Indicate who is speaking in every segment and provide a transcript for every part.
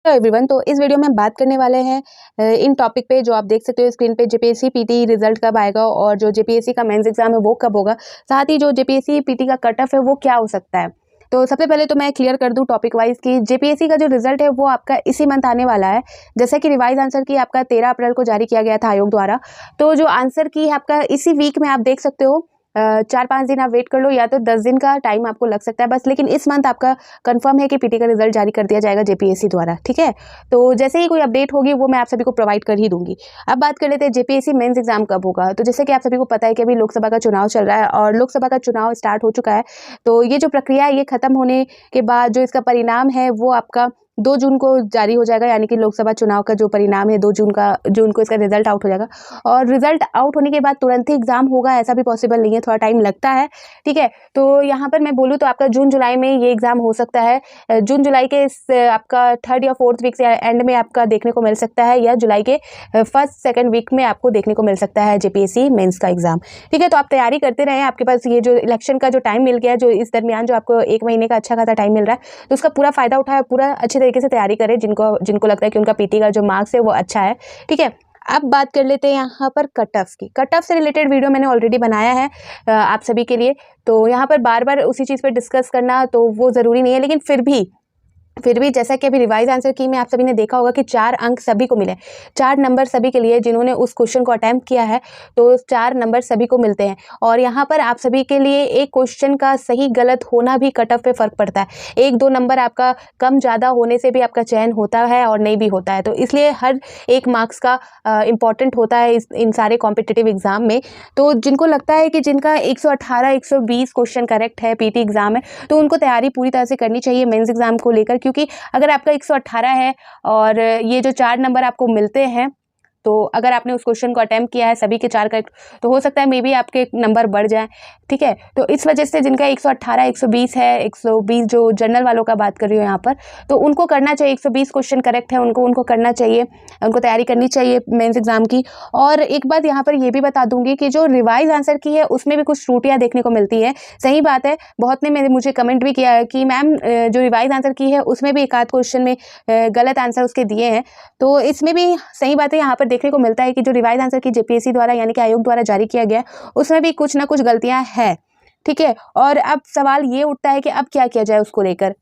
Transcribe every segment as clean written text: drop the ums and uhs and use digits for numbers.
Speaker 1: Hello everyone. तो इस video में हम बात करने वाले हैं इन टॉपिक पे जो आप देख सकते हो स्क्रीन पे, जेपीएससी पीटी रिजल्ट कब आएगा और जो जेपीएससी का मेंस एग्जाम है वो कब होगा, साथ ही जो जेपीएससी पीटी का कट ऑफ है वो क्या हो सकता है। तो सबसे पहले तो मैं क्लियर कर दूं टॉपिक वाइज कि जेपीएससी का जो रिजल्ट है वो आपका इसी मंथ आने वाला है। जैसे कि रिवाइज आंसर की आपका 13 अप्रैल को जारी किया गया था आयोग द्वारा, तो जो आंसर की है आपका इसी वीक में आप देख सकते हो। 4-5 दिन आप वेट कर लो या तो 10 दिन का टाइम आपको लग सकता है बस, लेकिन इस मंथ आपका कंफर्म है कि पीटी का रिजल्ट जारी कर दिया जाएगा जेपीएससी द्वारा। ठीक है, तो जैसे ही कोई अपडेट होगी वो मैं आप सभी को प्रोवाइड कर ही दूंगी। अब बात कर लेते हैं जेपीएससी मेंस एग्जाम कब होगा। तो जैसे कि आप सभी को पता है कि अभी लोकसभा का चुनाव चल रहा है और लोकसभा का चुनाव स्टार्ट हो चुका है। तो ये जो प्रक्रिया है ये खत्म होने के बाद जो इसका परिणाम है वो आपका 2 जून को जारी हो जाएगा, यानी कि लोकसभा चुनाव का जो परिणाम है 2 जून को इसका रिजल्ट आउट हो जाएगा। और रिजल्ट आउट होने के बाद तुरंत ही एग्जाम होगा ऐसा भी पॉसिबल नहीं है, थोड़ा टाइम लगता है। ठीक है, तो यहाँ पर मैं बोलूँ तो आपका जून जुलाई में ये एग्जाम हो सकता है। जून जुलाई के आपका 3rd या 4th वीक से एंड में आपका देखने को मिल सकता है, या जुलाई के 1st-2nd वीक में आपको देखने को मिल सकता है जेपीएससी मेंस का एग्जाम। ठीक है, तो आप तैयारी करते रहें। आपके पास ये जो इलेक्शन का जो टाइम मिल गया है, जो इस दरमियान जो आपको 1 महीने का अच्छा खासा टाइम मिल रहा है, तो उसका पूरा फायदा उठाए, पूरा अच्छे तरीके से तैयारी करें जिनको लगता है कि उनका पीटी का जो मार्क्स है वो अच्छा है। ठीक है, अब बात कर लेते हैं यहाँ पर कट ऑफ की। कट ऑफ से रिलेटेड वीडियो मैंने ऑलरेडी बनाया है आप सभी के लिए, तो यहाँ पर बार बार उसी चीज़ पे डिस्कस करना तो वो ज़रूरी नहीं है, लेकिन फिर भी जैसा कि अभी रिवाइज आंसर की में आप सभी ने देखा होगा कि 4 अंक सभी को मिले, 4 नंबर सभी के लिए जिन्होंने उस क्वेश्चन को अटेम्प्ट किया है, तो 4 नंबर सभी को मिलते हैं। और यहाँ पर आप सभी के लिए एक क्वेश्चन का सही गलत होना भी कट ऑफ पे फर्क पड़ता है। 1-2 नंबर आपका कम ज़्यादा होने से भी आपका चयन होता है और नहीं भी होता है, तो इसलिए हर एक मार्क्स का इम्पॉर्टेंट होता है इन सारे कॉम्पिटिटिव एग्जाम में। तो जिनको लगता है कि जिनका 118-120 क्वेश्चन करेक्ट है, पीटी एग्जाम है, तो उनको तैयारी पूरी तरह से करनी चाहिए मेंस एग्जाम को लेकर, क्योंकि अगर आपका 118 है और ये जो 4 नंबर आपको मिलते हैं, तो अगर आपने उस क्वेश्चन को अटेम्प्ट किया है सभी के 4 करेक्ट, तो हो सकता है मे बी आपके नंबर बढ़ जाए। ठीक है, तो इस वजह से जिनका 118 120 है, 120 जो जनरल वालों का बात कर रही हूँ यहाँ पर, तो उनको करना चाहिए। 120 क्वेश्चन करेक्ट है, उनको करना चाहिए, उनको तैयारी करनी चाहिए मेंस एग्जाम की। और एक बात यहाँ पर ये भी बता दूंगी कि जो रिवाइज आंसर की है उसमें भी कुछ त्रुटियाँ देखने को मिलती है। सही बात है, बहुत ने मुझे कमेंट भी किया है कि मैम जो रिवाइज आंसर की है उसमें भी एक आध क्वेश्चन में गलत आंसर उसके दिए हैं, तो इसमें भी सही बात है। यहाँ पर देखने को मिलता है कि जो रिवाइज आंसर की जेपीएससी द्वारा यानी कि आयोग द्वारा जारी किया गया उसमें भी कुछ ना कुछ गलतियां हैं। ठीक है, और अब सवाल ये उठता है कि अब क्या किया जाए उसको लेकर।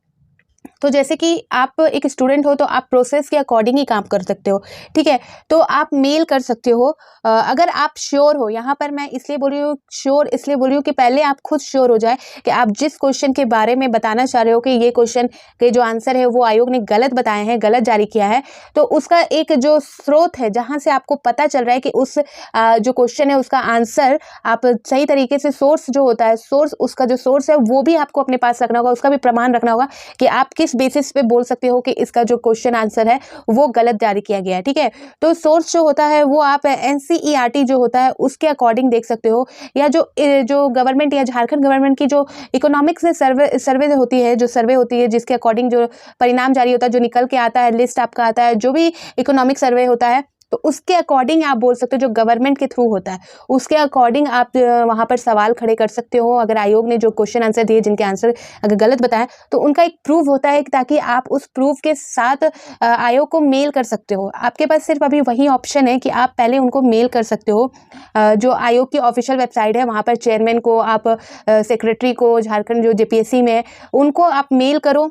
Speaker 1: तो जैसे कि आप एक स्टूडेंट हो तो आप प्रोसेस के अकॉर्डिंग ही काम कर सकते हो। ठीक है, तो आप मेल कर सकते हो अगर आप श्योर हो। यहाँ पर मैं इसलिए बोल रही हूँ श्योर, इसलिए बोल रही हूँ कि पहले आप खुद श्योर हो जाए कि आप जिस क्वेश्चन के बारे में बताना चाह रहे हो कि ये क्वेश्चन के जो आंसर है वो आयोग ने गलत बताए हैं, गलत जारी किया है, तो उसका एक जो स्रोत है जहाँ से आपको पता चल रहा है कि उस जो क्वेश्चन है उसका आंसर आप सही तरीके से, सोर्स जो होता है, सोर्स, उसका जो सोर्स है वो भी आपको अपने पास रखना होगा, उसका भी प्रमाण रखना होगा कि आप किस बेसिस पे बोल सकते हो कि इसका जो क्वेश्चन आंसर है वो गलत जारी किया गया है। ठीक है, तो सोर्स जो होता है वो आप एनसीईआरटी जो होता है उसके अकॉर्डिंग देख सकते हो, या जो गवर्नमेंट या झारखंड गवर्नमेंट की जो इकोनॉमिक्स से सर्वे होती है, जो सर्वे होती है जिसके अकॉर्डिंग जो परिणाम जारी होता है, जो निकल के आता है, लिस्ट आपका आता है, जो भी इकोनॉमिक सर्वे होता है, तो उसके अकॉर्डिंग आप बोल सकते हो, जो गवर्नमेंट के थ्रू होता है उसके अकॉर्डिंग आप वहाँ पर सवाल खड़े कर सकते हो। अगर आयोग ने जो क्वेश्चन आंसर दिए जिनके आंसर अगर गलत बताए तो उनका एक प्रूफ होता है, ताकि आप उस प्रूफ के साथ आयोग को मेल कर सकते हो। आपके पास सिर्फ अभी वही ऑप्शन है कि आप पहले उनको मेल कर सकते हो। जो आयोग की ऑफिशियल वेबसाइट है वहाँ पर चेयरमैन को, आप सेक्रेटरी को, झारखंड जो जेपीएससी में है उनको आप मेल करो।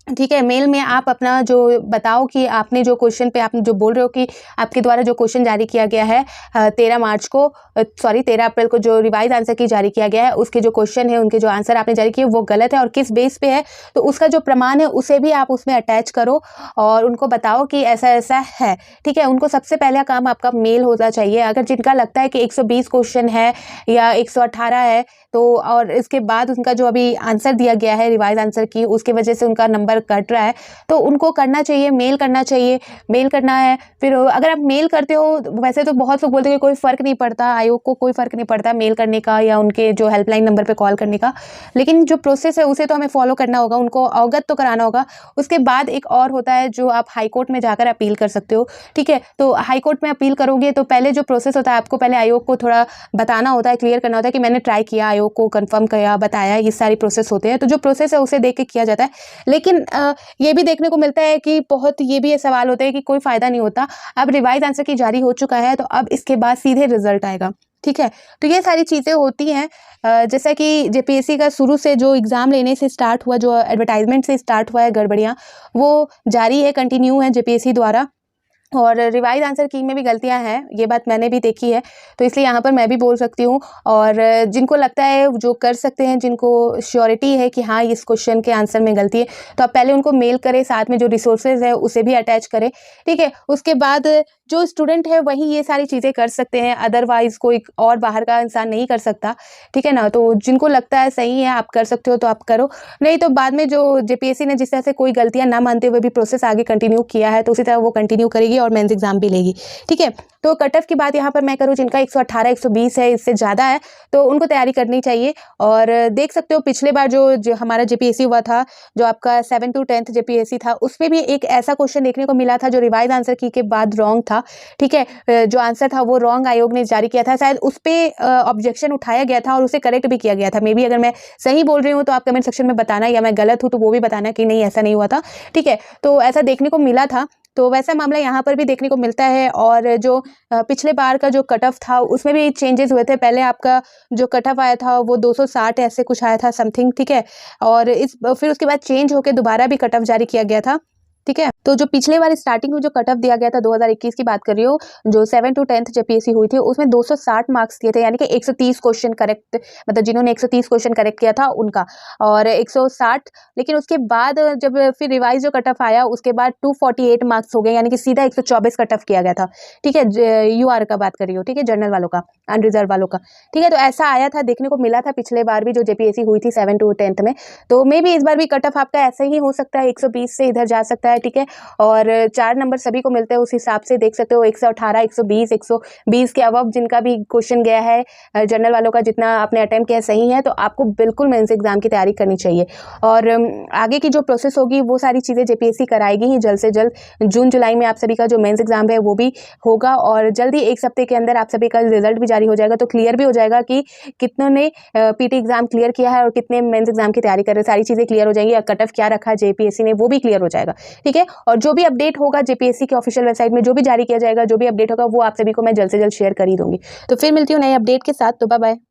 Speaker 1: ठीक है, मेल में आप अपना जो बताओ कि आपने जो क्वेश्चन पे आप जो बोल रहे हो कि आपके द्वारा जो क्वेश्चन जारी किया गया है 13 अप्रैल को जो रिवाइज आंसर की जारी किया गया है, उसके जो क्वेश्चन है, उनके जो आंसर आपने जारी किए वो गलत है और किस बेस पे है, तो उसका जो प्रमाण है उसे भी आप उसमें अटैच करो और उनको बताओ कि ऐसा ऐसा है। ठीक है, उनको सबसे पहला काम आपका मेल होना चाहिए। अगर जिनका लगता है कि 120 क्वेश्चन है या 118 है, तो और इसके बाद उनका जो अभी आंसर दिया गया है रिवाइज आंसर की, उसके वजह से उनका नंबर कट रहा है, तो उनको करना चाहिए, मेल करना चाहिए। मेल करना है, फिर अगर आप मेल करते हो, वैसे तो बहुत लोग बोलते हैं कि कोई फ़र्क नहीं पड़ता, आयोग को कोई फ़र्क नहीं पड़ता मेल करने का या उनके जो हेल्पलाइन नंबर पे कॉल करने का, लेकिन जो प्रोसेस है उसे तो हमें फॉलो करना होगा, उनको अवगत तो कराना होगा। उसके बाद एक और होता है जो आप हाई कोर्ट में जाकर अपील कर सकते हो। ठीक है, तो हाई कोर्ट में अपील करोगे तो पहले जो प्रोसेस होता है, आपको पहले आयोग को थोड़ा बताना होता है, क्लियर करना होता है कि मैंने ट्राई किया, आयोग को कंफर्म किया, बताया, ये सारी प्रोसेस होते हैं। तो जो प्रोसेस है उसे देख के किया जाता है। लेकिन लेकिन ये भी देखने को मिलता है कि बहुत ये भी सवाल होते हैं कि कोई फ़ायदा नहीं होता। अब रिवाइज़ आंसर की जारी हो चुका है, तो अब इसके बाद सीधे रिज़ल्ट आएगा, ठीक है? तो ये सारी चीज़ें होती हैं। जैसा कि जेपीएससी का शुरू से जो एग्ज़ाम लेने से स्टार्ट हुआ, जो एडवर्टाइज़मेंट से स्टार्ट हुआ है गड़बड़ियाँ, वो जारी है, कंटिन्यू है जेपीएससी द्वारा। और रिवाइज़ आंसर की में भी गलतियाँ हैं, ये बात मैंने भी देखी है, तो इसलिए यहाँ पर मैं भी बोल सकती हूँ। और जिनको लगता है जो कर सकते हैं, जिनको श्योरिटी है कि हाँ, इस क्वेश्चन के आंसर में गलती है, तो आप पहले उनको मेल करें, साथ में जो रिसोर्सेज़ है उसे भी अटैच करें, ठीक है? उसके बाद जो स्टूडेंट है वही ये सारी चीज़ें कर सकते हैं, अदरवाइज़ कोई और बाहर का इंसान नहीं कर सकता, ठीक है ना? तो जिनको लगता है सही है, आप कर सकते हो तो आप करो, नहीं तो बाद में जो जेपीएससी ने जिस तरह से कोई गलतियाँ ना मानते हुए भी प्रोसेस आगे कंटिन्यू किया है, तो उसी तरह वो कंटिन्यू करेगी और मेंस एग्ज़ाम भी लेगी, ठीक है? तो कट ऑफ की बात यहाँ पर मैं करूँ, जिनका 118, 120 है, इससे ज़्यादा है, तो उनको तैयारी करनी चाहिए। और देख सकते हो पिछले बार जो हमारा जेपीएससी हुआ था, जो आपका 7 to 10th जेपीएससी था, उसमें भी एक ऐसा क्वेश्चन देखने को मिला था जो रिवाइज़ आंसर की के बाद रॉन्ग था, ठीक है? जो आंसर था वो रॉन्ग आयोग ने जारी किया था, शायद उस पे ऑब्जेक्शन उठाया गया था और उसे करेक्ट भी किया गया था। मे बी अगर मैं सही बोल रही हूँ तो आप कमेंट सेक्शन में बताना, या मैं गलत हूँ तो वो भी बताना कि नहीं ऐसा नहीं हुआ था, ठीक है? तो ऐसा देखने को मिला था, तो वैसा मामला यहाँ पर भी देखने को मिलता है। और जो पिछले बार का जो कट ऑफ था उसमें भी चेंजेस हुए थे। पहले आपका जो कट ऑफ आया था वो 260 ऐसे कुछ आया था समथिंग, ठीक है? और फिर उसके बाद चेंज होकर दोबारा भी कट ऑफ जारी किया गया था, ठीक है? तो जो पिछले बार स्टार्टिंग में जो कट ऑफ दिया गया था 2021 की बात कर रही हूँ, जो 7 to 10th जेपीएससी हुई थी, उसमें 260 मार्क्स दिए थे, यानी कि 130 क्वेश्चन करेक्ट, मतलब जिन्होंने 130 क्वेश्चन करेक्ट किया था उनका, और 160। लेकिन उसके बाद जब फिर रिवाइज जो कट ऑफ आया उसके बाद 248 मार्क्स हो गए, यानी कि सीधा 124 कट ऑफ किया गया था, ठीक है? यूआर का बात कर रही हो, ठीक है? जनरल वालों का, अनरिजर्व वालों का, ठीक है? तो ऐसा आया था, देखने को मिला था पिछले बार भी जो जेपीएससी हुई थी 7 to 10th में। तो मे बी इस बार भी कट ऑफ आपका ऐसा ही हो सकता है, 120 से इधर जा सकता है, ठीक है? और 4 नंबर सभी को मिलते हैं, उस हिसाब से देख सकते हो 118, 120, 120 के अबव जिनका भी क्वेश्चन गया है जनरल वालों का, जितना आपने अटेम्प्ट किया सही है, तो आपको बिल्कुल मेंस एग्जाम की तैयारी करनी चाहिए। और आगे की जो प्रोसेस होगी वो सारी चीज़ें जेपीएससी कराएगी ही जल्द से जल्द। जून जुलाई में आप सभी का जो मेंस एग्जाम है वो भी होगा, और जल्द ही 1 हफ्ते के अंदर आप सभी का रिजल्ट भी जारी हो जाएगा, तो क्लियर भी हो जाएगा कि कितनों ने पीटी एग्जाम क्लियर किया है और कितने मेंस एग्जाम की तैयारी कर रहे हैं। सारी चीज़ें क्लियर हो जाएंगी, और कट ऑफ क्या रखा जेपीएससी ने वो भी क्लियर हो जाएगा, ठीक है? और जो भी अपडेट होगा जेपीएससी के ऑफिशियल वेबसाइट में, जो भी जारी किया जाएगा, जो भी अपडेट होगा, वो आप सभी को मैं जल्द से जल्द शेयर कर ही दूंगी। तो फिर मिलती हूँ नए अपडेट के साथ, तो बाय बाय।